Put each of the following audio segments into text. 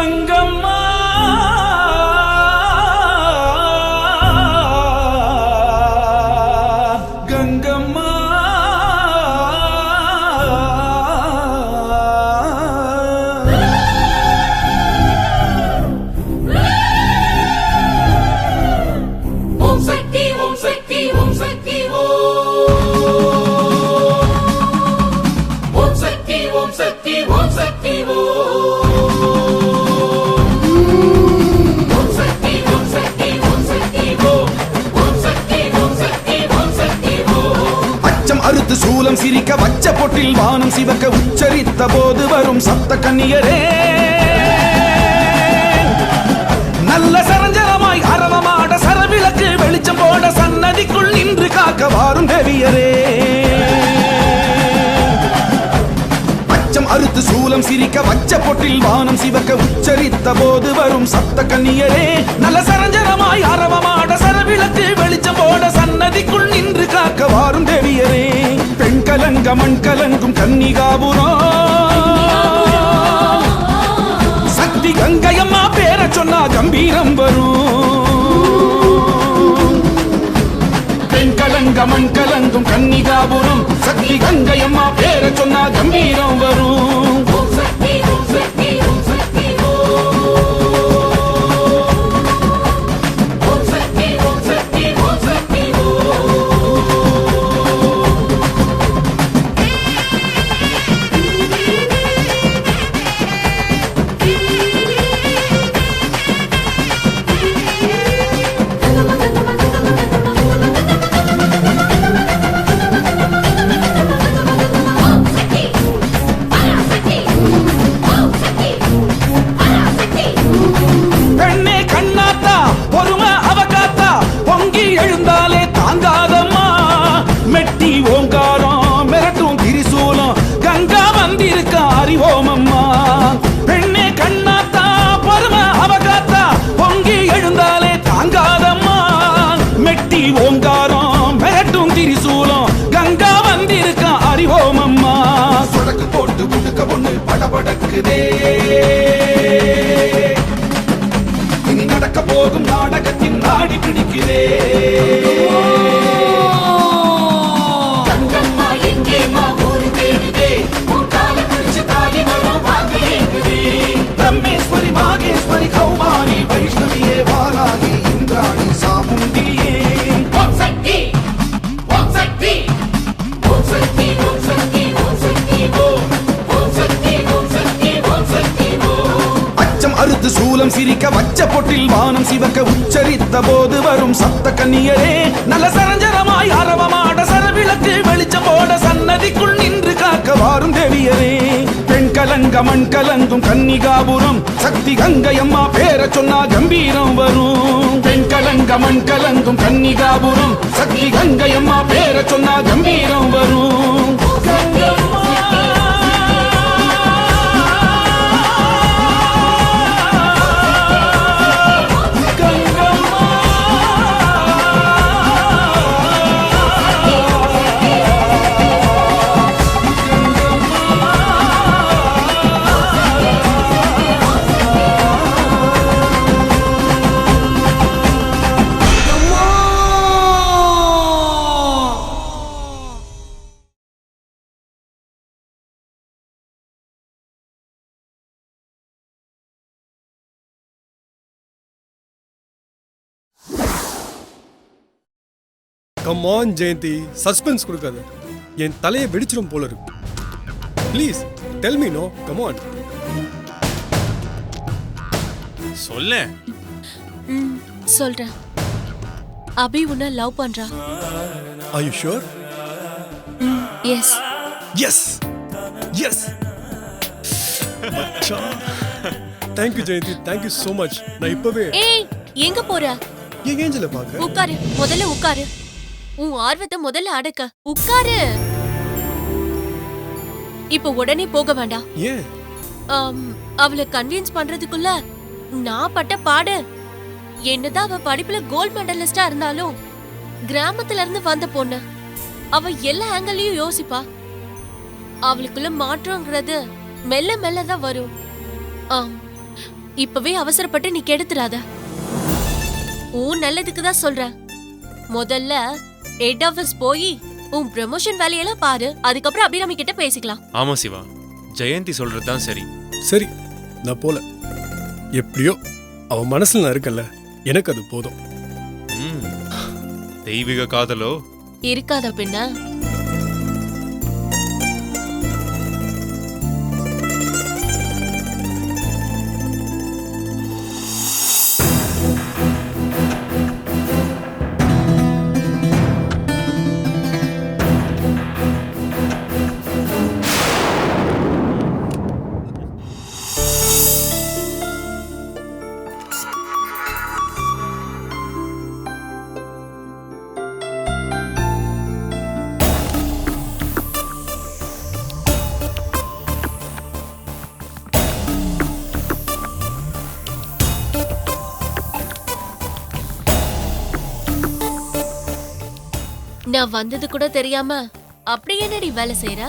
கங்கம்மா கங்கம்மா ஓம் சக்தி ஓம் சக்தி ஓம் சக்தி ஓம் சக்தி ஓம் சக்தி ஓம் சக்தி அறுத்து சூலம் சிரிக்க வச்ச பொட்டில் வானம் சிவக்க உச்சரித்த போது வரும் சப்த கன்னியரே நல்ல சரஞ்சரமாய் அரவமாட சரவிளக்கு வெளிச்சம் போட சன்னதிக்குள் நின்று காக்க வாரும் தேவியரே அச்சம் அறுத்து சூலம் சிரிக்க வச்ச பொட்டில் வானம் சிவக்க உச்சரித்த போது வரும் சப்த கன்னியரே நல்ல சரஞ்சரமாய் அரவமாட சரவிளக்கு வெளிச்சம் போட சன்னதிக்குள் நின்று காக்க வாரும் தேவியரே பெண் கலங்க மண் கலங்கும் கன்னிகாபுரம் சக்தி கங்கையம்மா பேர சொன்னா கம்பீரம் வரும் பெண் கலங்க மண் கலங்கும் கன்னிகாபுரம் சக்தி கங்கையம்மா பேர சொன்னா கம்பீரம் வரும் ஓம் சக்தி ஓம் சக்தி ஓம் சக்தி ஓம் சக்தி ஓம் சக்தி ஓம் சக்தி பெண்ணே கண்ணாத்தா பொறுமை அவகாத்தா பொங்கி எழுந்தாலே தாங்காதம்மா மெட்டி ஓங்காரம் மிரட்டும் திரிசூலம் கங்கா வந்திருக்க அறிவோமம்மா பெண்ணே கண்ணாத்தா பொறுமை அவகாத்தா பொங்கி எழுந்தாலே தாங்காதம்மா மெட்டி ஓங்காரம் மிரட்டும் திரிசூலம் கங்கா வந்திருக்க அறிவோமம்மா சொடக்கு போட்டு முடுக்க பொண்ணு படபடக்குதே இனி நடக்க போகும் நாடகத்தின் நாடி பிடிக்கிறே கங்கம்மா எங்கேம்மா ஊரு தேடுதே உன் கால பிடிச்சு தாலி வரும் வாங்க ஏங்குதே பிரம்மேஸ்வரி மாகேஸ்வரி கௌமாரி வைஷ்ணவியே வாராகி இந்திராணி சாமுண்டியே ஓம் சக்தி ஓம் சக்தி ஓம் சக்தி ஓம் சக்தி ஓம் சக்தி ஓம் சக்தி ஓம் சக்தி ஓம் சக்தி அச்சம் அறுத்து சூலம் சிரிக்க வச்ச பொட்டில் வானம் சிவக்க உச்சரித்த போது வரும் சப்த கன்னியரே நல்ல சரஞ்சரமாய் அரவமாட சரவிளக்கு வெளிச்சம் போட சன்னதிக்குள் நின்று காக்க வாரும் தேவியரே பெண் கலங்க மண் கலங்கும் கன்னிகாபுரம் சக்தி கங்கையம்மா பேர சொன்னா கம்பீரம் வரும் பெண் கலங்க மண் கலங்கும் கன்னிகாபுரம் சக்தி கங்கையம்மா பேர சொன்னா கம்பீரம் வரும் Gangamma come on Jayanthi, suspense கொடுக்காத. என் தலையை வெடிச்சிடும் போல இருக்கு. Please tell me. No, come on. சொல்ல. சொல்றேன். அபி உன்னை லவ் பண்றா. Are you sure? Yes. Yes yes. அச்சா. Thank you Jayanthi, thank you so much. நான் இப்பவே. ஏய், எங்க போற? எங்க ஏஞ்சல பாக்க. உட்காரு, முதல்ல உட்காரு. உன் ஆர்வத்தை முதல்ல அடக்க. உட்காரு. இப்போ உடனே போக வேண்டாம். ஏன்? அவளை கன்வின்ஸ் பண்றதுக்குள்ள நான் பட்ட பாடு. என்னதான் அவ படிப்புல கோல்ட் மெடலிஸ்டா இருந்தாலும் கிராமத்துல இருந்து வந்த பொண்ணு. அவ எல்லா ஆங்கிளையும் யோசிப்பா. அவளுக்குள்ள மாற்றம்ங்கிறது மெல்ல மெல்ல தான் வரும். இப்பவே அவசரப்பட்டு நீ கெடுத்துறாத. உன் நல்லதுக்கு தான் சொல்றேன். முதல்ல ஹெட் ஆபீஸ் போய் உன் ப்ரமோஷன் வேலையெல்லாம் பாரு. அதுக்கப்புறம் அபிராமி கிட்ட பேசிக்கலாம். ஆமா சிவா, ஜெயந்தி சொல்றதுதான் சரி. சரி, நான் போல. எப்படியோ அவன் மனசுல நான் இருக்கல, எனக்கு அது போதும். ம், தெய்வீக காதலோ இருக்காதா பின்ன? நான் வந்தது கூட தெரியாம அப்படி என்னடி வேலை செய்யற?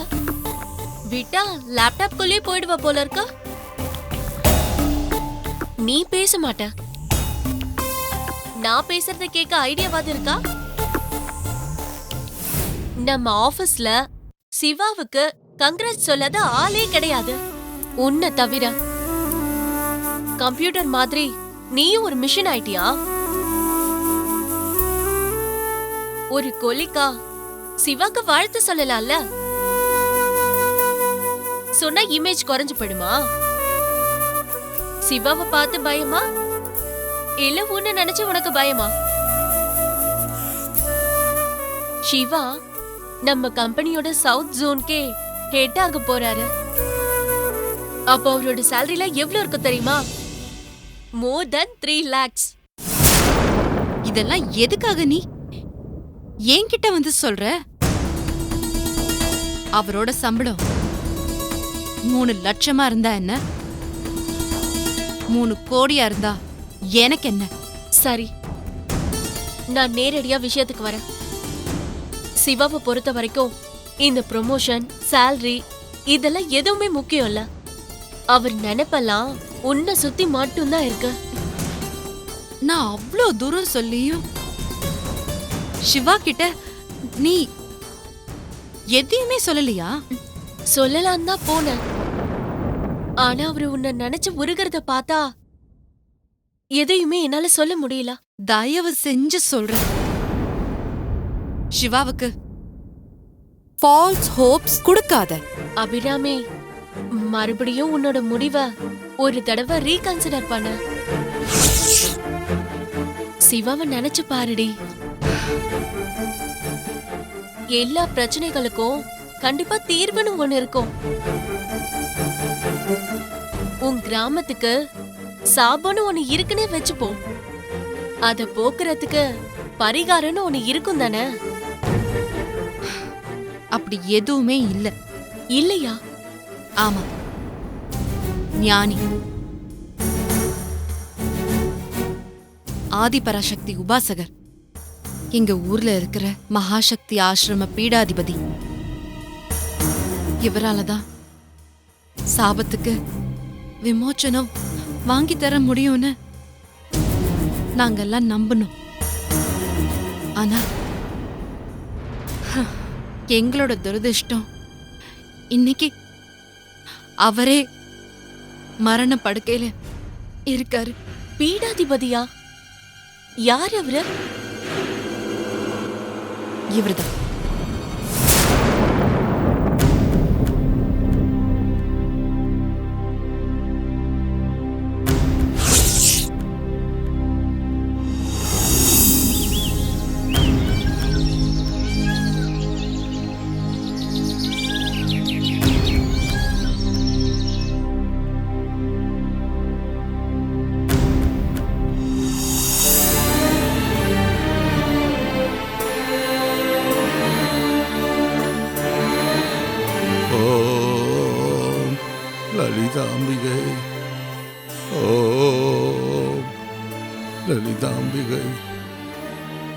விட்டா லேப்டாப் குள்ளே போயிடுவ போல இருக்கா? நீ பேச மாட்ட. நான் பேசுறத கேட்க ஐடியாவாது இருக்கா? நம்ம ஆபீஸ்ல சிவாவுக்கு கங்க்ராட்ஸ் சொல்லாத ஆளே கிடையாது உன்னை தவிர. கம்ப்யூட்டர் மாதிரி நீயும் ஒரு மிஷின் ஆயிட்டியா? ஒரு கொலிக்கா சிவாக்கு வாழ்த்து சொல்லலாம்ல. சொன்னா இமேஜ் குறைஞ்சு போயிடுமா? சிவாவை பார்த்து பயமா இல்ல உன்னை நினைச்சு உனக்கு பயமா? சிவா நம்ம கம்பெனியோட சவுத் ஜோன்கே ஹெட் ஆக போறாரு. அப்ப அவரோட சேலரில எவ்வளவு இருக்கு தெரியுமா? more than 3 lakhs. இதெல்லாம் எதுக்காக நீ என்கிட்ட வந்து சொல்ற? அவரோட சம்பளம் 3 லட்சமா இருந்தா என்ன, 3 கோடியா இருந்தா எனக்கு என்ன? சரி, நான் நேரடியா விஷயத்துக்கு வரேன். சிவாவை பொறுத்த வரைக்கும் இந்த ப்ரொமோஷன், சேலரி இதெல்லாம் எதுவுமே முக்கியம் இல்ல. அவர் நினைப்பெல்லாம் உன்னை சுத்தி மட்டும்தான் இருக்கு. நான் அவ்ளோ தூரம் சொல்லியும் சிவா கிட்ட நீ எதையுமே சொல்லலையா? சொல்லலாம் தான் போன. ஆனா அவரு உன்னை நினைச்சு உருகிறத பார்த்தா எதையுமே என்னால சொல்ல முடியல. தயவு செஞ்சு சொல்றேன், சிவாவுக்கு ஃபால்ஸ் ஹோப்ஸ் கொடுக்காத. அபிராமி, மறுபடியும் உன்னோட முடிவை ஒரு தடவை ரீகன்சிடர் பண்ண. சிவாவை நினைச்சு பாருடி. எல்லா பிரச்சனைகளுக்கும் கண்டிப்பா தீர்வுன்னு ஒண்ணு இருக்கும். உன் கிராமத்துக்கு சாபம்னு ஒண்ணு இருக்குன்னே வச்சுப்போம். அத போக்குறதுக்கு பரிகாரம்னு ஒண்ணு இருக்கும் தானே? அப்படி எதுவுமே இல்ல. இல்லையா? ஆமா, ஞானி ஆதிபராசக்தி உபாசகர், எங்க ஊர்ல இருக்கிற மகாசக்தி ஆசிரம பீடாதிபதி. இவராலதான் சாபத்துக்கு விமோச்சனம் வாங்கி தர முடியும்னு நாங்கெல்லாம் நம்பணும். ஆனா எங்களோட துரதிர்ஷ்டம் இன்னைக்கு அவரே மரண படுக்கையில இருக்காரு. பீடாதிபதியா? யார் அவரு? இவர்தான். லலிதாம்பிகை, ஓம் லலிதாம்பிகை,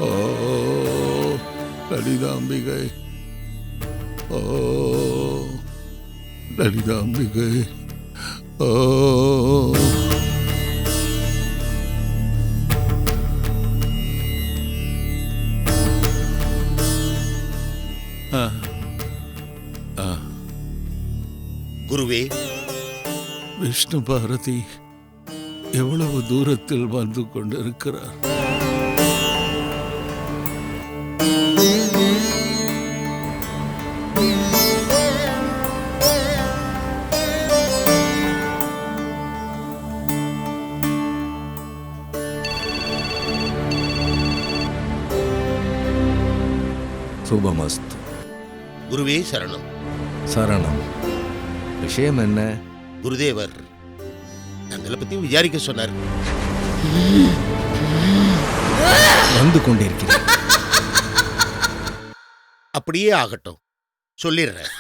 ஓம் லலிதாம்பிகை, ஓம் லலிதாம்பிகை, ஓம் கிருஷ்ண பாரதி எவ்வளவு தூரத்தில் வந்து கொண்டிருக்கிறார். சுபமஸ்து. குருவே சரணம். சரணம். விஷயம் என்ன? குருதேவர் தங்களை பத்தி விசாரிக்க சொன்னார். வந்து கொண்டிருக்கிறேன். அப்படியே ஆகட்டும், சொல்லிடுறேன்.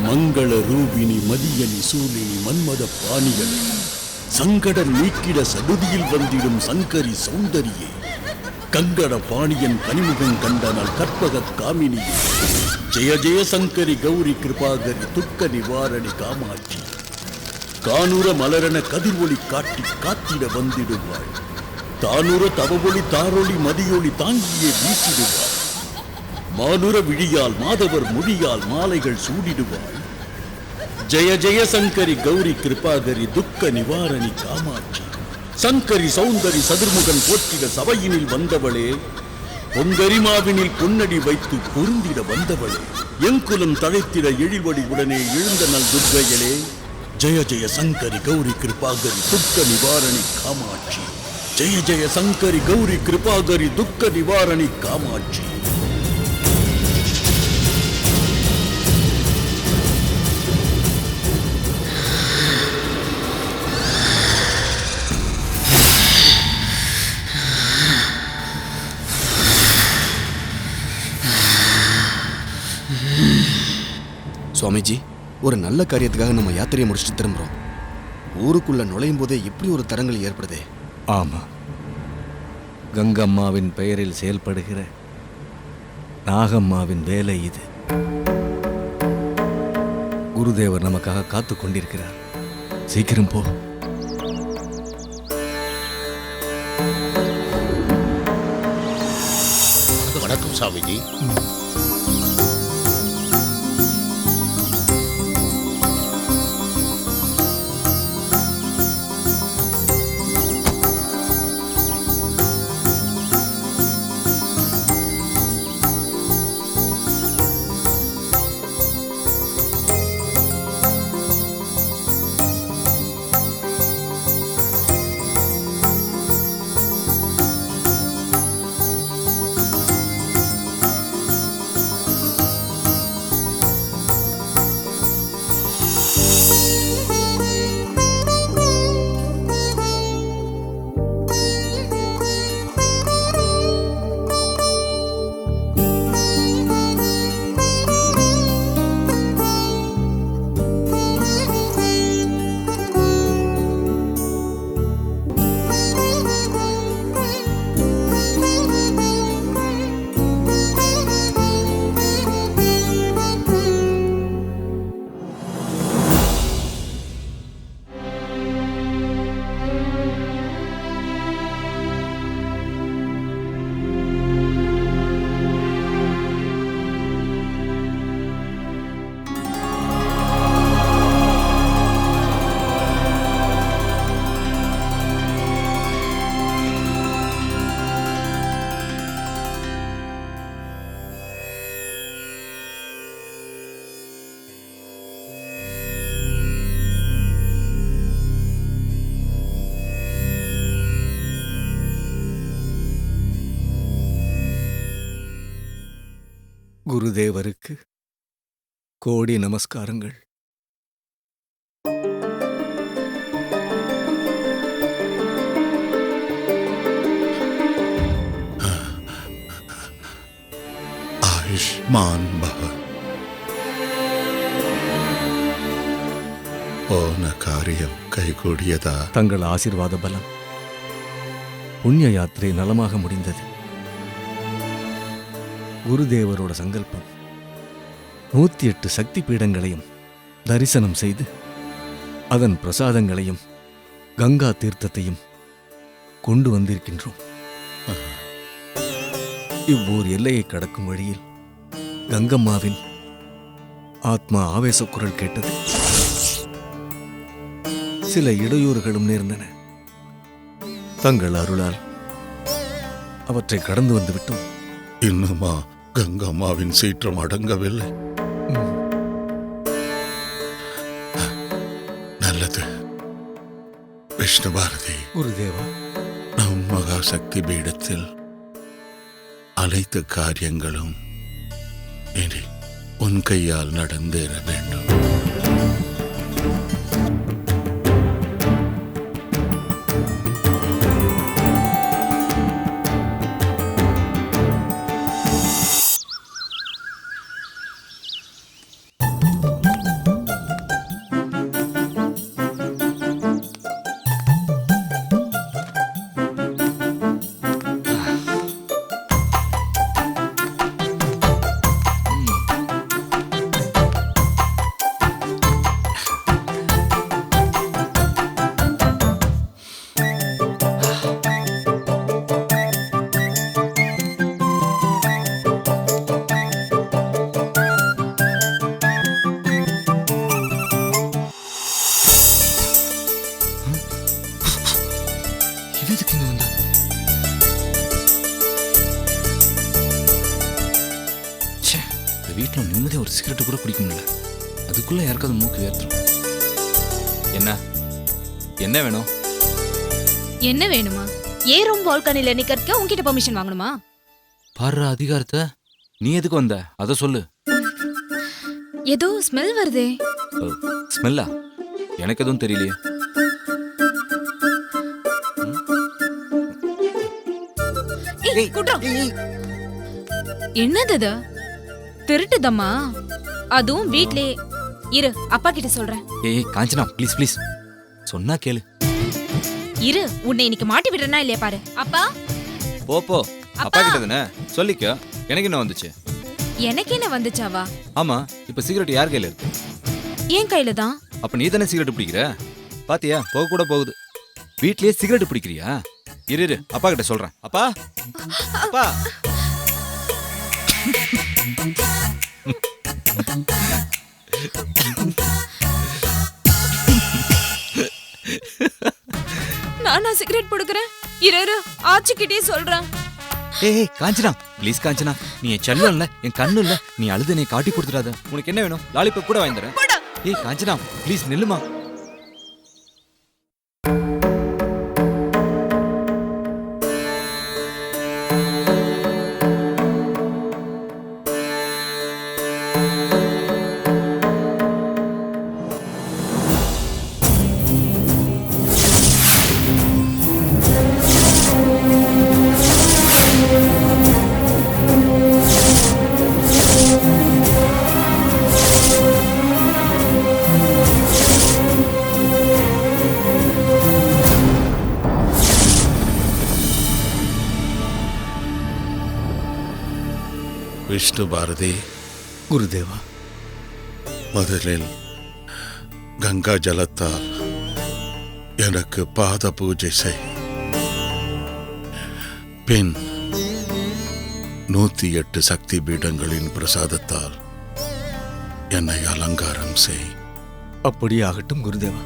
மங்கள ரூபினி மதியனி சூலினி மன்மத பாணிகளை சங்கட நீக்கிட சடுதியில் வந்திடும் சங்கரி சௌந்தரியே, கங்கட பாணியன் கனிமுகம் கண்டனால் கற்பக காமினியே, ஜெய ஜெய சங்கரி கௌரி கிருபாகரி துக்க நிவாரணி காமாட்சி, கானுர மலரன கதிர்வொளி காட்டி காத்திட வந்திடுவாள், தானுர தவவொளி தாரொளி மதியொளி தாங்கியே வீசிடுவாள், மானுர விழியால் மாதவர் மொழியால் மாலைகள் சூடிடுவாள், ஜெய ஜெய சங்கரி கௌரி கிருபாகரி துக்க நிவாரணி காமாட்சி, சங்கரி சௌந்தரி சதுர்முகன் போற்றிட சபையினில் வந்தவளே, பொங்கரிமாவினில் பொன்னடி வைத்து பொருந்திட வந்தவளே, எங்குலம் தழைத்திட எழில்வடி உடனே எழுந்த நல் துர்க்கையலே, ஜெய ஜெய சங்கரி கௌரி கிருபாகரி துக்க நிவாரணி காமாட்சி, ஜெய ஜெய சங்கரி கௌரி கிருபாகரி துக்க நிவாரணி காமாட்சி. சுவாமிஜி, ஒரு நல்ல காரியத்துக்காக நம்ம யாத்திரையை முடிச்சுட்டு திரும்புறோம். ஊருக்குள்ள நுழையும் போதே இப்படி ஒரு தடங்கள் ஏற்படுதே. ஆமா, கங்கம்மாவின் பெயரில் செயல்படுகிற நாகம்மாவின் வேலை இது. குருதேவர் நமக்காக காத்து கொண்டிருக்கிறார். சீக்கிரம் போ. வணக்கம் சாமிஜி. குருதேவருக்கு கோடி நமஸ்காரங்கள். ஆயுஷ்மான் பவ. போன காரியம் கைகூடியதா? தங்கள் ஆசீர்வாத பலம். புண்ணிய யாத்திரை நலமாக முடிந்தது. குருதேவரோட சங்கல்பம் 108 சக்தி பீடங்களையும் தரிசனம் செய்து அதன் பிரசாதங்களையும் கங்கா தீர்த்தத்தையும் கொண்டு வந்திருக்கின்றோம். இவ்வூர் எல்லையை கடக்கும் வழியில் கங்கம்மாவின் ஆத்மா ஆவேச குரல் கேட்டது. சில இடையூறுகளும் நேர்ந்தன. தங்கள் அருளால் அவற்றை கடந்து வந்து விட்டோம். இன்னுமா கங்கம்மாவின் சீற்றம் அடங்கவில்லை? நல்லது. விஷ்ணு பாரதி, குருதேவா, நம் மகாசக்தி பீடத்தில் அனைத்து காரியங்களும் இனி உன் கையால் நடந்தேற வேண்டும். வீட்டில் நிம்மதியாக ஒரு சிகரெட்டு கூட குடிக்க முடியல. அதுக்குள்ளே யாருக்காவது மூக்கு வேர்த்துரும். என்ன வேணும்? என்ன வேணுமா? ஏன் ரூம் பால்கனில நிக்கிறதுக்கு உன்கிட்ட பெர்மிஷன் வாங்கணுமா? பாரு அதிகாரத்தை. நீ எதுக்கு வந்த அதை சொல்லு. ஏதோ ஸ்மெல் வருதே. ஸ்மெல்லா? எனக்கு எதுவும் தெரியலையே. என்னது இது? திருட்டுதம்மா? அதுவும் வீட்லயே. இரு, அப்பா கிட்ட சொல்றேன். ஏய் காஞ்சனா, ப்ளீஸ் ப்ளீஸ் சொன்னா கேளு. இரு, உன்னை இன்னைக்கு மாட்டி விடுறேனா இல்லையா பாரு. அப்பா போ அப்பா கிட்ட தானே சொல்லிக்க. எனக்கு என்ன வந்துச்சு? எனக்கு என்ன வந்துச்சாவா? ஆமா, இப்ப சிகரெட் யார் கையில இருக்கு? என் கையில தான். அப்ப நீ தானே சிகரெட் பிடிக்கிற? பாத்தியா, போக கூட போகுது. வீட்லயே சிகரெட் பிடிக்கிறியா? இரு அப்பா கிட்ட சொல்றேன். அப்பா அப்பா நானா சிகரெட் பிடிக்கிறேன்? இரு ஆச்சுக்கிட்டே சொல்றேன். ஏய் காஞ்சனா, ப்ளீஸ் காஞ்சனா, நீ என் செல்லம் இல்ல, என் கண்ணு இல்ல. நீ அழுது என்னை காட்டி கொடுத்துடாத. உனக்கு என்ன வேணும்? லாலிபப் கூட வாங்கி தரேன். ஏய் காஞ்சனா, ப்ளீஸ் நில்லுமா. விஷ்ணு பாரதி, குருதேவா, முதலில் கங்கா ஜலத்தால் எனக்கு பாத பூஜை செய். பின் 108 சக்தி பீடங்களின் பிரசாதத்தால் என்னை அலங்காரம் செய். அப்படியே ஆகட்டும் குருதேவா.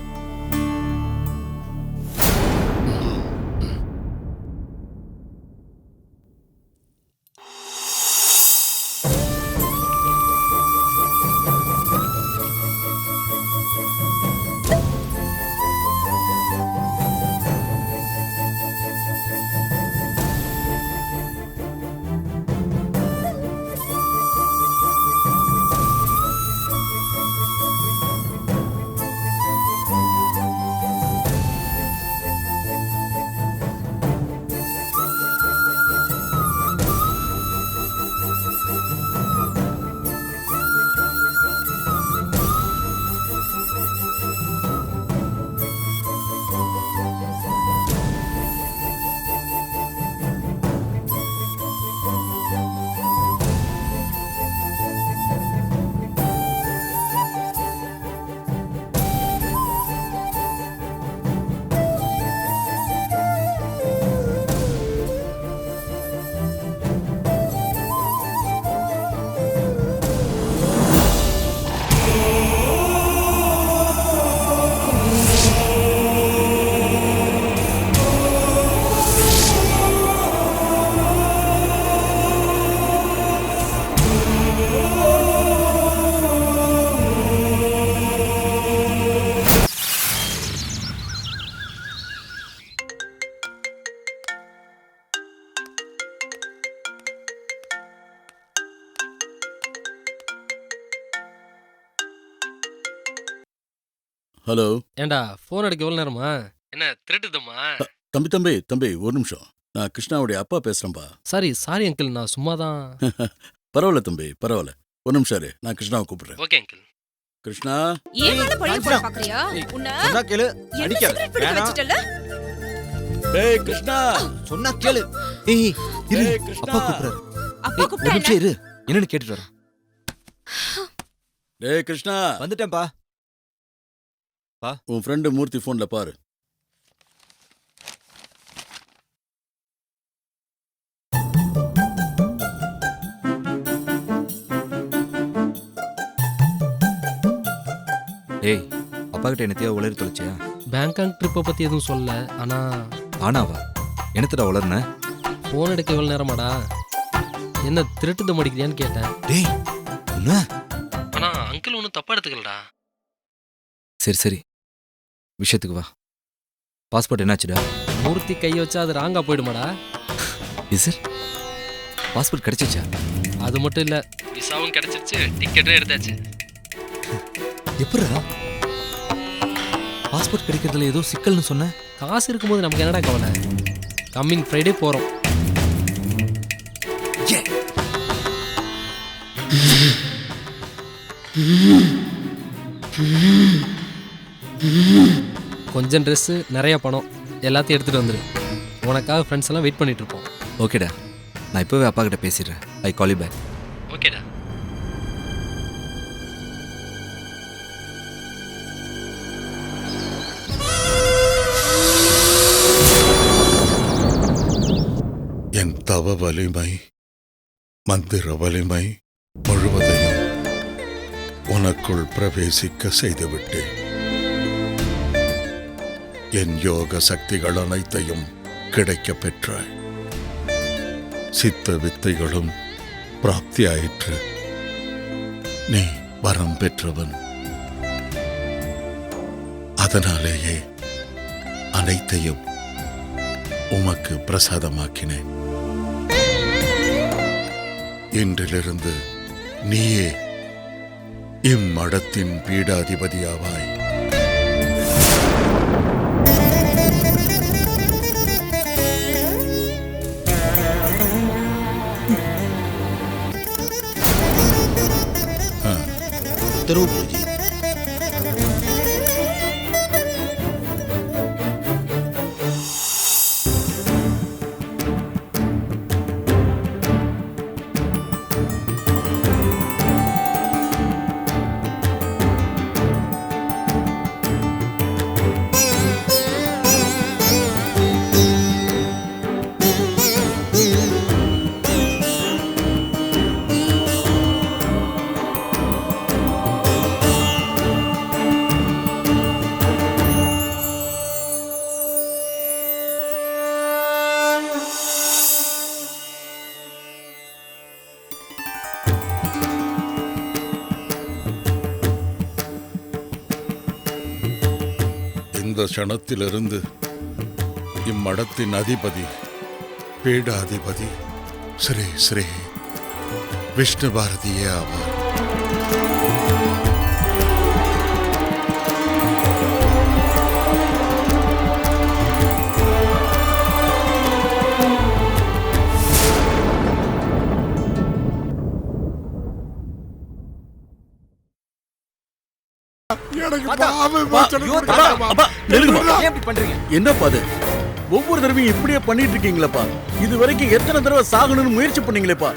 ஹலோ. ஏண்டா ஃபோன் எடுக்க எவ்வளோ நேரமா? என்ன திருட்டுதம்மா? தம்பி ஒரு நிமிஷம். நான் கிருஷ்ணாவுடைய அப்பா பேசுறேன்பா. சாரி அங்கிள், நான் சும்மா தான். பரவாயில்ல தம்பி, பரவாயில்ல. ஒரு நிமிஷம் இரு, நான் கிருஷ்ணாவை கூப்பிடுறேன். Okay uncle. கிருஷ்ணா. ஏன் மேல பழிய போட பாக்குறியா? உன்னை சொன்னா கேளு. என்ன அடிக்காத. சிகரெட் பிடிக்க வேணாம். வச்சிட்டல? டேய் கிருஷ்ணா. சொன்னா கேளு. ஏய் இரு. டேய், கிருஷ்ணா. அப்பா கூப்பிடுறாரு. அப்பா ஒரு கூப்பிட்டா நிமிஷம் இரு. என்னன்னு கேட்டுட்டு வரேன். டேய் கிருஷ்ணா. வந்துட்டேன்ப்பா. உன் ஃப்ரெண்டு மூர்த்தி ஃபோன்ல பாரு. ஏய் அப்பா கிட்ட என்னத்தையா உளறி தொலைச்சியா? பேங்காக் ட்ரிப்பை பற்றி எதுவும் சொல்ல. ஆனால் ஆனாவா? என்னத்தடா உளர்ன? ஃபோன் எடுக்க எவ்வளோ நேரமாடா? என்ன திருட்டுதம் அடிக்கிறியான்னு கேட்டேன். டேய் என்ன? ஆனால் அங்கிள் ஒன்றும் தப்பாக எடுத்துக்கலடா. சரி விஷயத்துக்கு வா. பாஸ்போர்ட் என்னாச்சுடா? மூர்த்தி கை வச்சா அது ராங்கா போயிடுமாடா? Sir passport கிடைச்சிச்சா? அது மட்டும் இல்லை, விசாவும் கிடைச்சிருச்சு, டிக்கெட்டும் எடுத்தாச்சு. எப்படா பாஸ்போர்ட் கிடைக்கிறதுல ஏதோ சிக்கல்னு சொன்ன? காசு இருக்கும்போது நமக்கு என்னடா கவலை? கம்மிங் ஃப்ரைடே போகிறோம். கொஞ்சம் ட்ரெஸ்ஸு, நிறைய பணம், எல்லாத்தையும் எடுத்துகிட்டு வந்துடு. உனக்காக ஃப்ரெண்ட்ஸ் எல்லாம் வெயிட் பண்ணிட்டு இருப்போம். ஓகேடா, நான் இப்போவே அப்பா கிட்ட பேசிடுறேன். ஐ கால் யூ பேக். ஓகேடா. என் தவ வலிமை, மந்திர வலிமை முழுவதையும் உனக்குள் பிரவேசிக்க செய்துவிட்டேன். என் யோக சக்திகள் அனைத்தையும் கிடைக்க பெற்றாய். சித்த வித்தைகளும் பிராப்தியாயிற்று. நீ வரம் பெற்றவன். அதனாலேயே அனைத்தையும் உமக்கு பிரசாதமாக்கினேன். இன்றிலிருந்து நீயே இம்மடத்தின் பீடாதிபதியாவாய். உத்தரவு குருஜி. இந்த க்ஷணத்திலிருந்து இம்மடத்தின் அதிபதி, பீடாதிபதி ஸ்ரீ ஸ்ரீ விஷ்ணு பாரதியே ஆவார். என்னப்பா அது? ஒவ்வொரு தடவையும் இப்படியே பண்ணிட்டு இருக்கீங்களப்பா. இது வரைக்கும் எத்தனை தடவை சாகணும்னு முயற்சி பண்ணீங்களேப்பா.